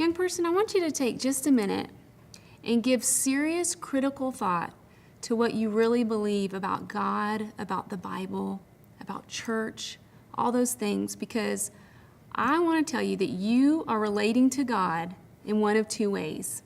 Young person, I want you to take just a minute and give serious critical thought to what you really believe about God, about the Bible, about church, all those things, because I want to tell you that you are relating to God in one of two ways.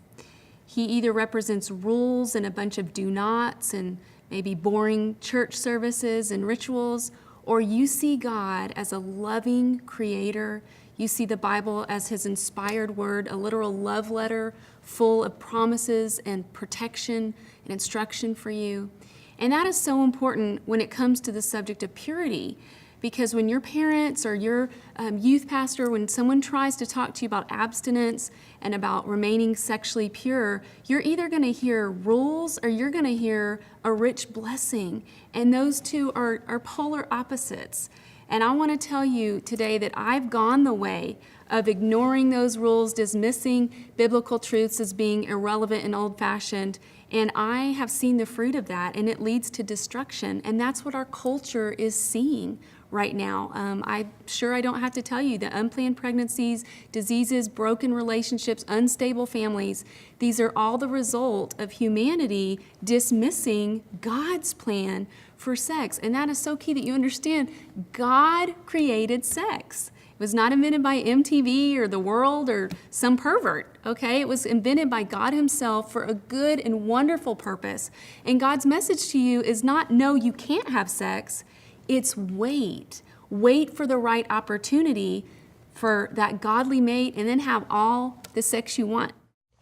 He either represents rules and a bunch of do-nots and maybe boring church services and rituals, or you see God as a loving creator. You see the Bible as his inspired word, a literal love letter full of promises and protection and instruction for you. And that is so important when it comes to the subject of purity, because when your parents or your youth pastor, when someone tries to talk to you about abstinence and about remaining sexually pure, you're either going to hear rules or you're going to hear a rich blessing. And those two are polar opposites. And I want to tell you today that I've gone the way of ignoring those rules, dismissing biblical truths as being irrelevant and old-fashioned, and I have seen the fruit of that, and it leads to destruction. And that's what our culture is seeing right now. I'm sure I don't have to tell you that unplanned pregnancies, diseases, broken relationships, unstable families, these are all the result of humanity dismissing God's plan for sex. And that is so key that you understand God created sex. It was not invented by MTV or the world or some pervert, okay? It was invented by God himself for a good and wonderful purpose. And God's message to you is not, no, you can't have sex. It's wait. Wait for the right opportunity for that godly mate and then have all the sex you want.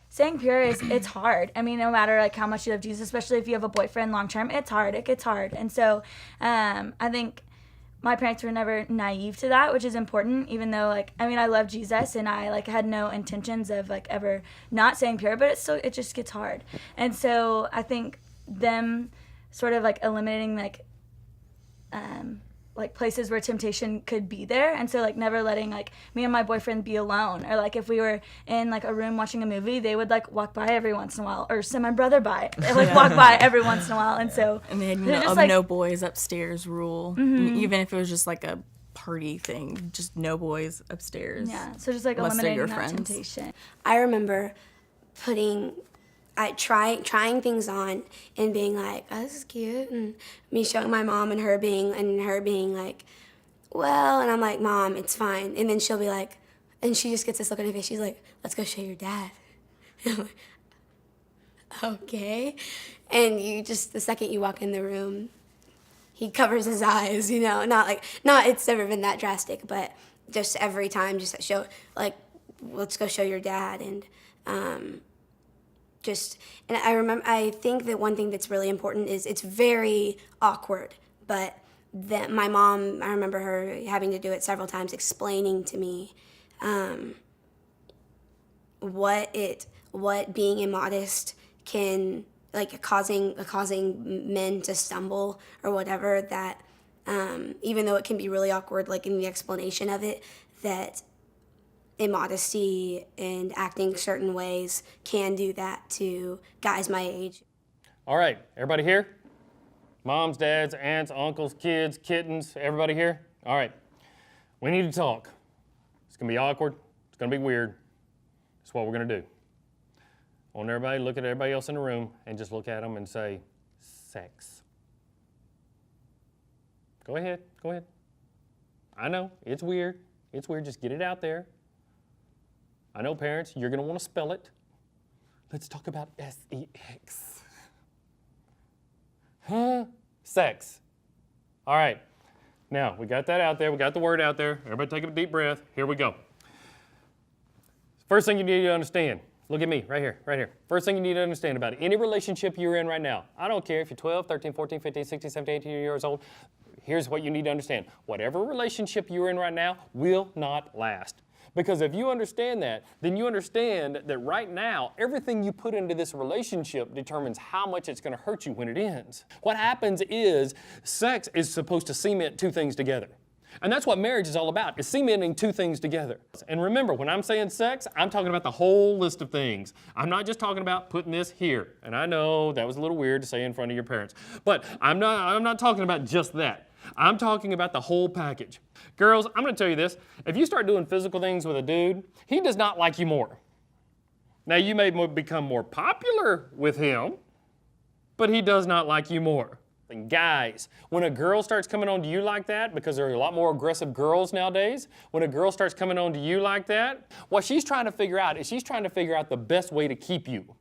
Staying pure it's hard. I mean, no matter like how much you love Jesus, especially if you have a boyfriend long term, it's hard. It gets hard. And so I think my parents were never naive to that, which is important, even though I love Jesus and I had no intentions of ever not staying pure, but it just gets hard. And so I think them sort of eliminating places where temptation could be there, and so never letting me and my boyfriend be alone, or if we were in a room watching a movie, they would walk by every once in a while, or send my brother by, walk by every once in a while. And so and they had just no boys upstairs rule. Mm-hmm. Even if it was just a party thing, just no boys upstairs. Yeah, so just eliminating that temptation. I remember trying things on and being like, oh, this is cute, and me showing my mom and her being like, well, and I'm like, Mom, it's fine. And then she'll be like, and she just gets this look on her face, she's like, let's go show your dad. And I'm like, okay. And the second you walk in the room, he covers his eyes, not it's never been that drastic, but just every time, just show, let's go show your dad. And I think that one thing that's really important is it's very awkward, but that my mom, I remember her having to do it several times, explaining to me what being immodest can, causing men to stumble or whatever, that even though it can be really awkward, in the explanation of it, that immodesty and acting certain ways can do that to guys my age. All right, everybody here? Moms, dads, aunts, uncles, kids, kittens, everybody here? All right, we need to talk. It's gonna be awkward, it's gonna be weird. That's what we're gonna do. I want everybody to look at everybody else in the room and just look at them and say, sex. Go ahead. I know, it's weird, just get it out there. I know, parents, you're going to want to spell it. Let's talk about S-E-X. Huh? Sex. All right. Now, we got that out there. We got the word out there. Everybody take a deep breath. Here we go. First thing you need to understand. Look at me, right here. First thing you need to understand about any relationship you're in right now. I don't care if you're 12, 13, 14, 15, 16, 17, 18 years old. Here's what you need to understand. Whatever relationship you're in right now will not last. Because if you understand that, then you understand that right now, everything you put into this relationship determines how much it's going to hurt you when it ends. What happens is sex is supposed to cement two things together. And that's what marriage is all about, is cementing two things together. And remember, when I'm saying sex, I'm talking about the whole list of things. I'm not just talking about putting this here. And I know that was a little weird to say in front of your parents. But I'm not talking about just that. I'm talking about the whole package. Girls, I'm going to tell you this. If you start doing physical things with a dude, he does not like you more. Now, you may become more popular with him, but he does not like you more. And guys, when a girl starts coming on to you like that, because there are a lot more aggressive girls nowadays, when a girl starts coming on to you like that, what she's trying to figure out is she's trying to figure out the best way to keep you.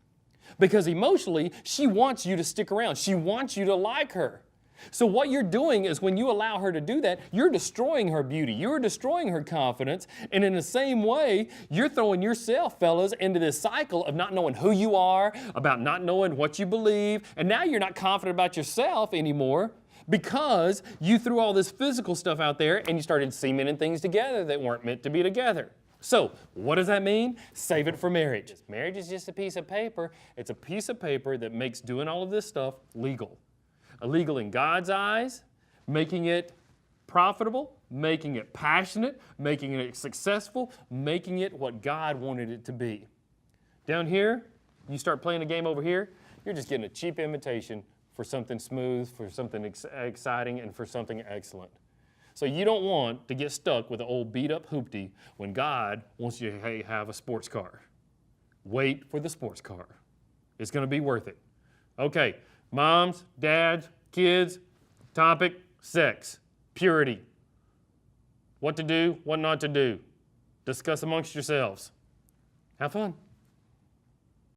Because emotionally, she wants you to stick around. She wants you to like her. So what you're doing is when you allow her to do that, you're destroying her beauty. You're destroying her confidence. And in the same way, you're throwing yourself, fellas, into this cycle of not knowing who you are, about not knowing what you believe. And now you're not confident about yourself anymore because you threw all this physical stuff out there and you started cementing things together that weren't meant to be together. So, what does that mean? Save it for marriage. Marriage is just a piece of paper. It's a piece of paper that makes doing all of this stuff legal. Illegal in God's eyes, making it profitable, making it passionate, making it successful, making it what God wanted it to be. Down here, you start playing a game over here, you're just getting a cheap imitation for something smooth, for something exciting, and for something excellent. So you don't want to get stuck with an old beat-up hoopty when God wants you to have a sports car. Wait for the sports car. It's going to be worth it. Okay, moms, dads, kids, topic, sex, purity. What to do, what not to do. Discuss amongst yourselves. Have fun.